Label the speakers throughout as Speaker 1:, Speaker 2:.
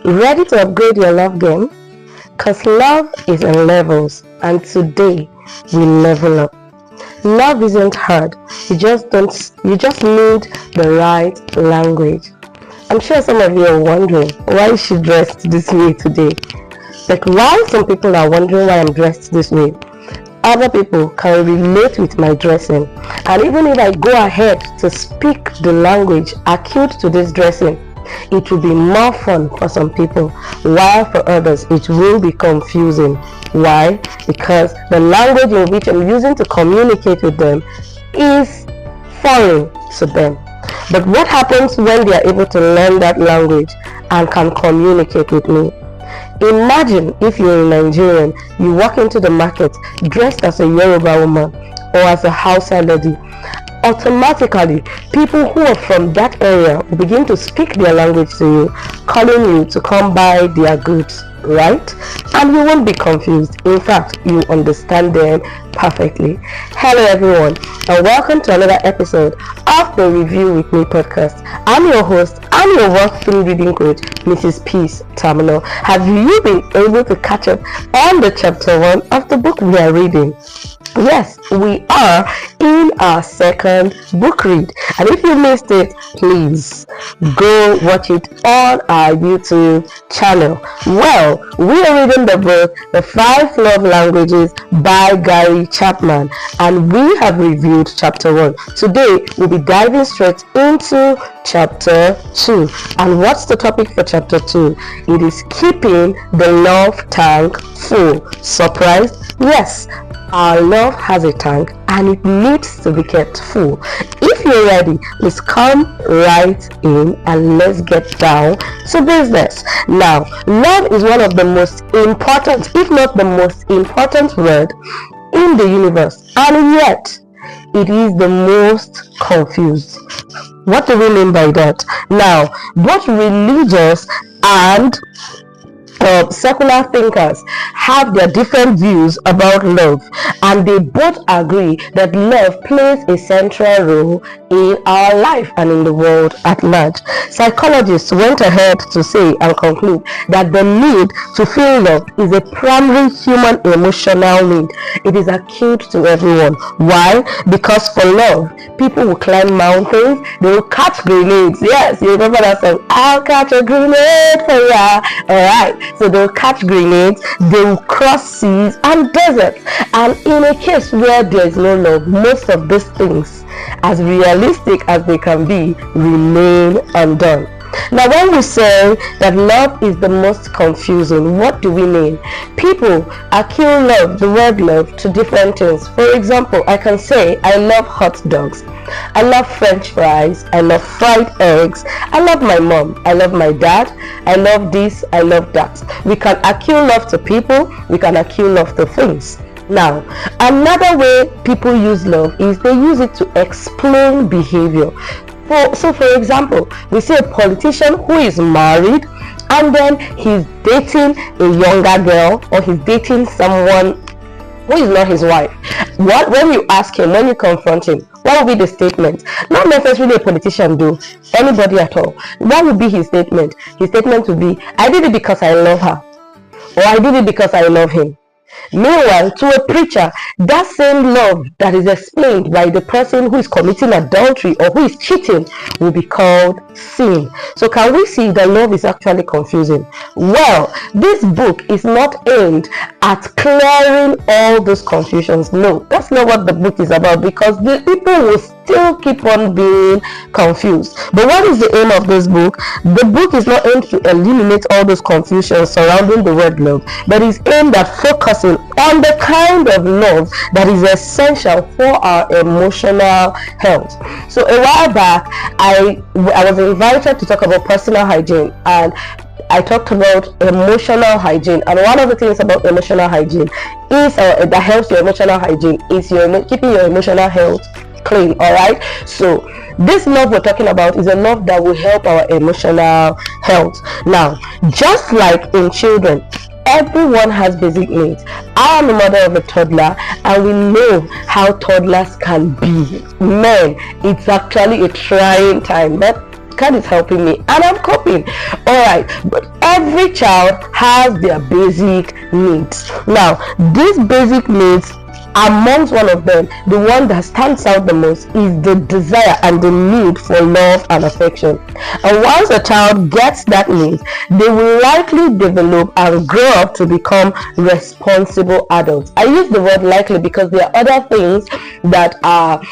Speaker 1: Ready to upgrade your love game? Because love is in levels, and today we level up. Love isn't hard. You just need the right language. I'm sure some of you are wondering why she dressed this way today. Like, why some people are wondering why I'm dressed this way. Other people can relate with my dressing, and even if I go ahead to speak the language acute to this dressing, it will be more fun for some people, while for others it will be confusing. Why? Because the language in which I'm using to communicate with them is foreign to them. But what happens when they are able to learn that language and can communicate with me? Imagine if you're a Nigerian, you walk into the market dressed as a Yoruba woman or as a Hausa lady. Automatically, people who are from that area will begin to speak their language to you, calling you to come buy their goods, right? And you won't be confused. In fact, you understand them perfectly. Hello everyone, and welcome to another episode of the Review With Me podcast. I'm your host, I'm your work-through reading coach, Mrs. Peace Terminal. Have you been able to catch up on the chapter 1 of the book we are reading? Yes, we are in our second book read, and if you missed it, please go watch it on our YouTube channel. Well, we are reading the book The 5 Love Languages by Gary Chapman, and we have reviewed chapter 1. Today we'll be diving straight into chapter 2. And what's the topic for chapter 2? It is keeping the love tank full. Surprised? Yes, our love has a tank and it needs to be kept full. If you're ready, please come right in and let's get down to business. Now, love is one of the most important, if not the most important word in the universe, and yet it is the most confused. What do we mean by that? Now, both religious and secular thinkers have their different views about love, and they both agree that love plays a central role in our life and in the world at large. Psychologists went ahead to say and conclude that the need to feel loved is a primary human emotional need. It is acute to everyone. Why? Because for love, people will climb mountains, they will catch grenades. Yes, you remember that song, I'll catch a grenade for ya. Alright, so they'll catch grenades, they will cross seas and deserts. And in a case where there is no love, most of these things, as realistic as they can be, remain undone. Now, when we say that love is the most confusing, what do we mean? People accuse love, the word love, to different things. For example, I can say I love hot dogs, I love French fries, I love fried eggs, I love my mom, I love my dad, I love this, I love that. We can accuse love to people, we can accuse love to things. Now, another way people use love is they use it to explain behavior. So for example, we see a politician who is married and then he's dating a younger girl, or he's dating someone who is not his wife. When you ask him, when you confront him, what will be the statement? Not necessarily a politician, though, anybody at all. What would be his statement? His statement would be, I did it because I love her, or I did it because I love him. Meanwhile, to a preacher, that same love that is explained by the person who is committing adultery or who is cheating will be called sin. So can we see that love is actually confusing? Well, this book is not aimed at clearing all those confusions. No, that's not what the book is about, because the people will still keep on being confused. But what is the aim of this book? The book is not aimed to eliminate all those confusions surrounding the word love, but is aimed at focusing on the kind of love that is essential for our emotional health. So a while back, I was invited to talk about personal hygiene, and I talked about emotional hygiene. And one of the things about emotional hygiene is that helps your emotional hygiene is keeping your emotional health clean. All right, so this love we're talking about is a love that will help our emotional health. Now, just like in children, everyone has basic needs. I am the mother of a toddler, and we know how toddlers can be. Man, it's actually a trying time. But God is helping me and I'm coping. All right, but every child has their basic needs. Now, these basic needs, amongst one of them, the one that stands out the most is the desire and the need for love and affection. And once a child gets that need, they will likely develop and grow up to become responsible adults. I use the word likely because there are other things that are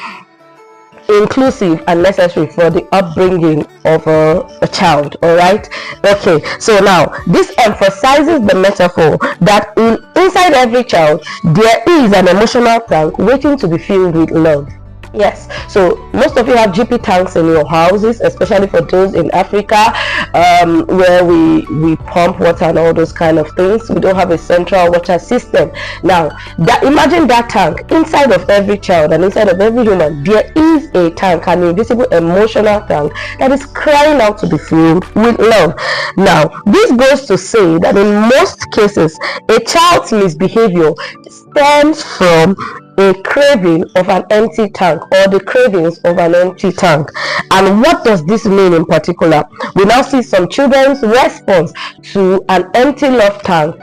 Speaker 1: inclusive and necessary for the upbringing of a child. All right, okay, so now this emphasizes the metaphor that inside every child there is an emotional tank waiting to be filled with love. Yes, so most of you have GP tanks in your houses, especially for those in Africa, where we pump water and all those kind of things. We don't have a central water system. Now, imagine that tank inside of every child and inside of every human. There is a tank, an invisible emotional tank that is crying out to be filled with love. Now, this goes to say that in most cases, a child's misbehavior stems from a craving of an empty tank, or the cravings of an empty tank. And what does this mean in particular? We now see some children's response to an empty love tank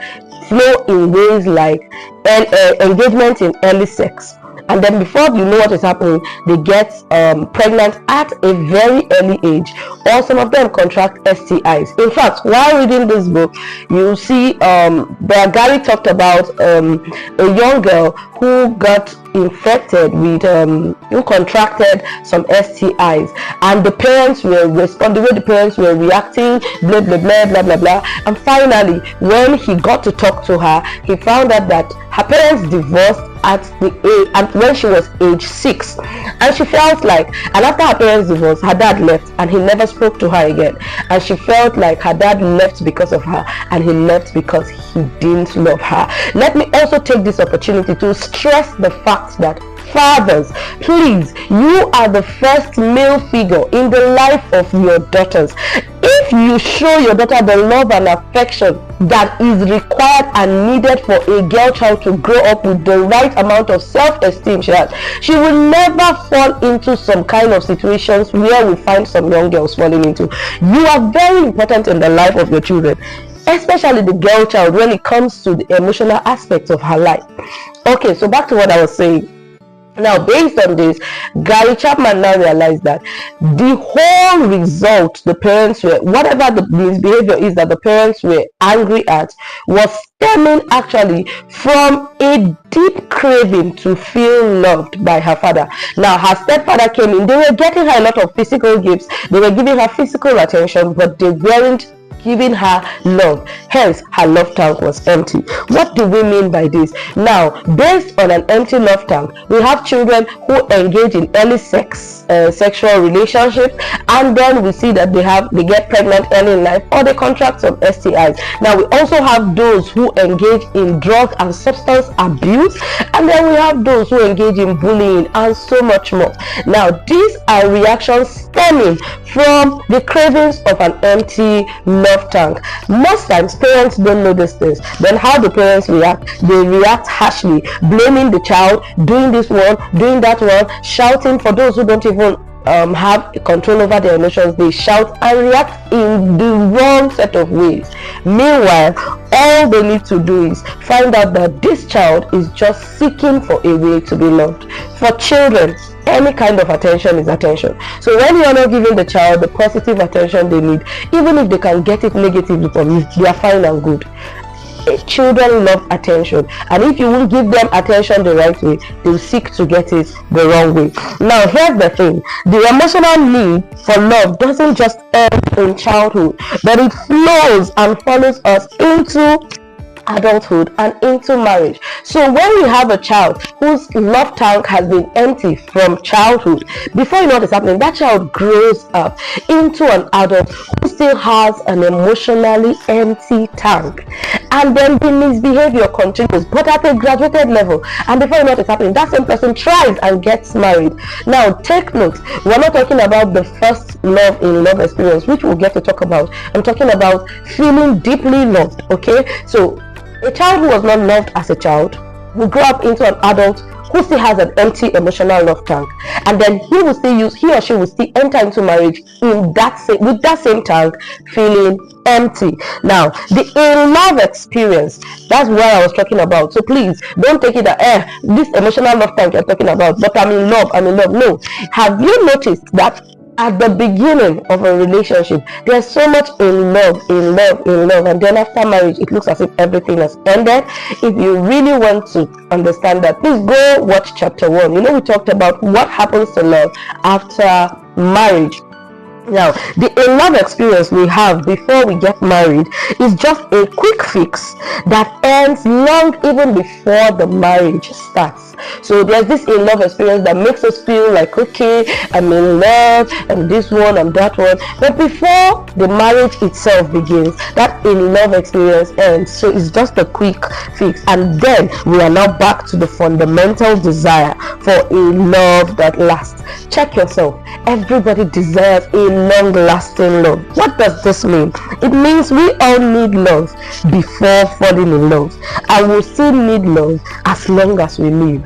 Speaker 1: flow in ways like engagement in early sex. And then before you know what is happening, they get pregnant at a very early age, or some of them contract STIs. In fact, while reading this book, you see Gary talked about a young girl who got infected with who contracted some STIs, and the parents were responding, the way the parents were reacting, blah blah blah blah blah blah. And finally, when he got to talk to her, he found out that her parents divorced at the age, and when she was age 6, and she felt like, and after her parents divorced, her dad left and he never spoke to her again, and she felt like her dad left because of her, and he left because he didn't love her. Let me also take this opportunity to stress the fact that fathers, please, you are the first male figure in the life of your daughters. If you show your daughter the love and affection that is required and needed for a girl child to grow up with the right amount of self-esteem she has, she will never fall into some kind of situations where we find some young girls falling into. You are very important in the life of your children, especially the girl child, when it comes to the emotional aspects of her life. Okay, so back to what I was saying. Now, based on this, Gary Chapman now realized that the whole result the parents were, whatever the misbehavior is that the parents were angry at, was stemming actually from a deep craving to feel loved by her father. Now, her stepfather came in, they were getting her a lot of physical gifts, they were giving her physical attention, but they weren't giving her love, hence her love tank was empty. What do we mean by this? Now, based on an empty love tank, we have children who engage in early sexual relationships, and then we see that they get pregnant early in life, or they contract some STIs. Now, we also have those who engage in drug and substance abuse, and then we have those who engage in bullying and so much more. Now, these are reactions stemming from the cravings of an empty love tank. Most times parents don't know these things. Then how do parents react? They react harshly, blaming the child, doing this one, doing that one, shouting. For those who don't even have control over their emotions, they shout and react in the wrong set of ways. Meanwhile, all they need to do is find out that this child is just seeking for a way to be loved. For children, any kind of attention is attention. So when you are not giving the child the positive attention they need, even if they can get it negatively from you, they are fine and good. Children love attention, and if you will give them attention the right way, they will seek to get it the wrong way. Now, here's the thing: the emotional need for love doesn't just end in childhood, but it flows and follows us into adulthood and into marriage. So when we have a child whose love tank has been empty from childhood, before you know what is happening, that child grows up into an adult who still has an emotionally empty tank, and then the misbehavior continues, but at a graduated level. And before you know what is happening, that same person tries and gets married. Now, take note, we're not talking about the first love in love experience, which we'll get to talk about. I'm talking about feeling deeply loved. Okay, so a child who was not loved as a child will grow up into an adult who still has an empty emotional love tank, and then he or she will still enter into marriage with that same tank feeling empty. Now, the in love experience, that's what I was talking about. So please don't take it that this emotional love tank you're talking about, but I'm in love. No. Have you noticed that at the beginning of a relationship, there's so much in love, and then after marriage, it looks as if everything has ended? If you really want to understand that, please go watch chapter 1. You know, we talked about what happens to love after marriage. Now, the in love experience we have before we get married is just a quick fix that ends long even before the marriage starts. So there's this in love experience that makes us feel like, okay, I'm in love, and this one and that one. But before the marriage itself begins, that in love experience ends. So it's just a quick fix, and then we are now back to the fundamental desire for a love that lasts. Check yourself. Everybody desires a long-lasting love. What does this mean? It means we all need love before falling in love, and we still need love as long as we live.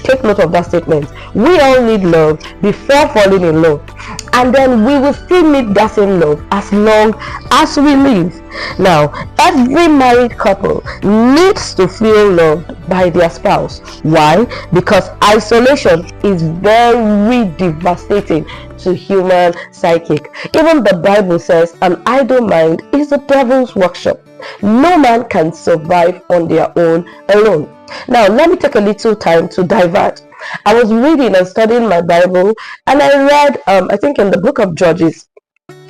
Speaker 1: Take note of that statement. We all need love before falling in love, and then we will still need that same love as long as we live. Now, every married couple needs to feel loved by their spouse. Why? Because isolation is very devastating to human psychic. Even the Bible says an idle mind is the devil's workshop. No man can survive on their own alone. Now, let me take a little time to divert. I was reading and studying my Bible, and I read, I think in the book of Judges,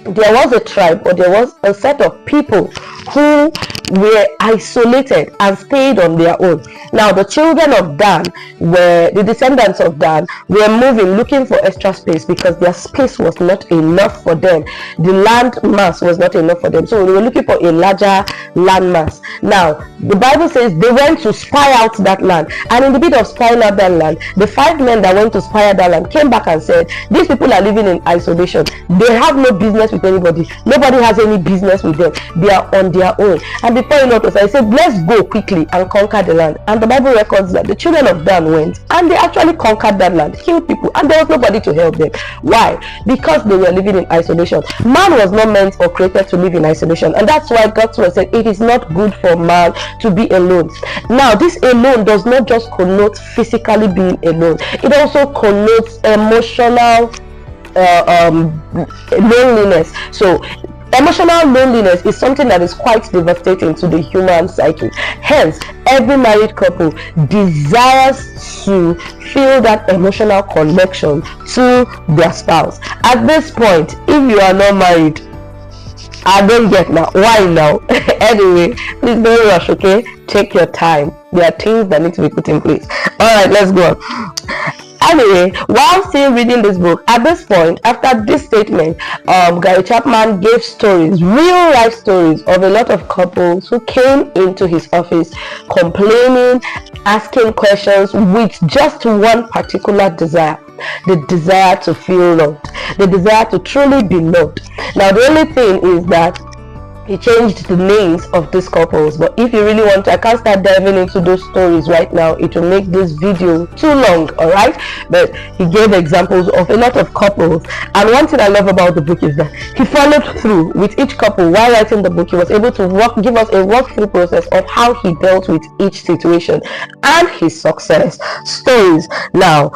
Speaker 1: there was a tribe, or there was a set of people who were isolated and stayed on their own. Now, the children of Dan, the descendants of Dan, were moving, looking for extra space because their space was not enough for them. The land mass was not enough for them, so they were looking for a larger land mass. Now, the Bible says they went to spy out that land, and in the bit of spying out that land, the 5 men that went to spy out that land came back and said, these people are living in isolation. They have no business with anybody. Nobody has any business with them. They are on their own. And before you know it, I said, let's go quickly and conquer the land. And the Bible records that the children of Dan went, and they actually conquered that land, killed people, and there was nobody to help them. Why? Because they were living in isolation. Man was not meant or created to live in isolation, and that's why God's word said it is not good for man to be alone. Now, this alone does not just connote physically being alone. It also connotes emotional loneliness. So emotional loneliness is something that is quite devastating to the human psyche. Hence, every married couple desires to feel that emotional connection to their spouse. At this point, if you are not married, I don't get now. Why now? Anyway, please don't rush, okay? Take your time. There are things that need to be put in place. Alright, let's go. Anyway, while still reading this book, at this point, after this statement, Gary Chapman gave stories, real life stories of a lot of couples who came into his office complaining, asking questions with just one particular desire. The desire to feel loved, the desire to truly be loved. Now, the only thing is that he changed the names of these couples, but if you really want to, I can't start diving into those stories right now. It will make this video too long, all right? But he gave examples of a lot of couples, and one thing I love about the book is that he followed through with each couple. While writing the book, he was able to give us a walkthrough process of how he dealt with each situation and his success stories. Now,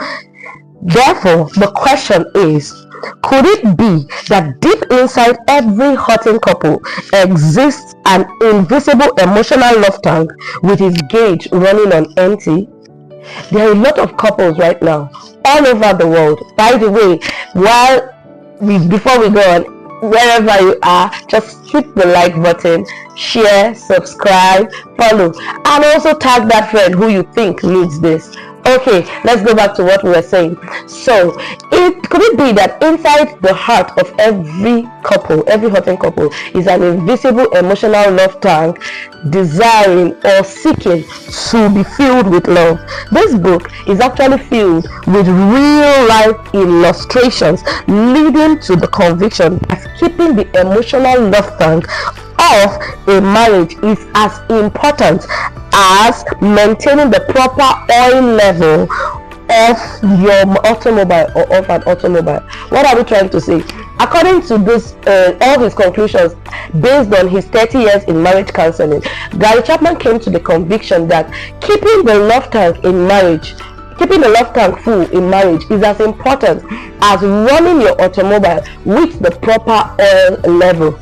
Speaker 1: therefore, the question is, could it be that deep inside every hurting couple exists an invisible emotional love tank with its gauge running on empty? There are a lot of couples right now all over the world. By the way, before we go on, wherever you are, just hit the like button, share, subscribe, follow, and also tag that friend who you think needs this. Okay, let's go back to what we were saying. So, could it be that inside the heart of every couple, every hurting couple, is an invisible emotional love tank desiring or seeking to be filled with love? This book is actually filled with real life illustrations leading to the conviction that keeping the emotional love tank of a marriage is as important as maintaining the proper oil level off your automobile or off an automobile. What are we trying to say? According to this, all his conclusions based on his 30 years in marriage counseling, Gary Chapman came to the conviction that keeping the love tank in marriage, keeping the love tank full in marriage is as important as running your automobile with the proper oil level.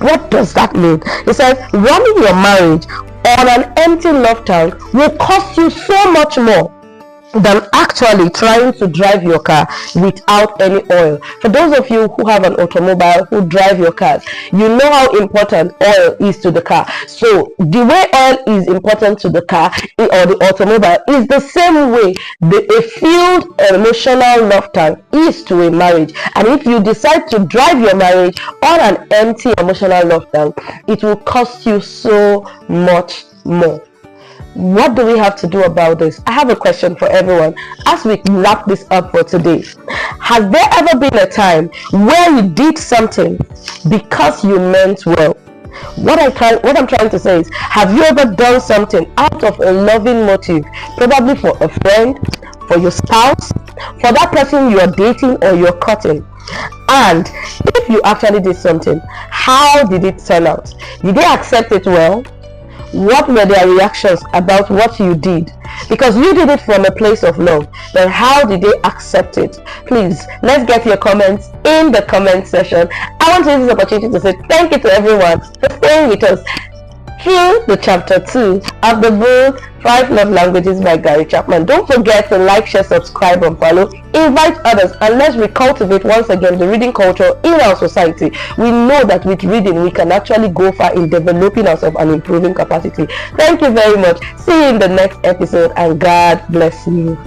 Speaker 1: What does that mean? He says running your marriage on an empty love tank will cost you so much more than actually trying to drive your car without any oil. For those of you who have an automobile, who drive your cars, you know how important oil is to the car. So the way oil is important to the car or the automobile is the same way a filled emotional love tank is to a marriage. And if you decide to drive your marriage on an empty emotional love tank, it will cost you so much more. What do we have to do about this? I have a question for everyone as we wrap this up for today. Has there ever been a time where you did something because you meant well? What I'm trying to say is, have you ever done something out of a loving motive, probably for a friend, for your spouse, for that person you are dating or you're cutting? And if you actually did something, how did it turn out? Did they accept it well? What were their reactions about what you did? Because you did it from a place of love, then how did they accept it? Please, let's get your comments in the comment section. I want to use this opportunity to say thank you to everyone for staying with us through the chapter 2 of the book 5 Love Languages by Gary Chapman. Don't forget to like, share, subscribe and follow. Invite others, and let's recultivate once again the reading culture in our society. We know that with reading we can actually go far in developing ourselves and improving capacity. Thank you very much. See you in the next episode, and God bless you.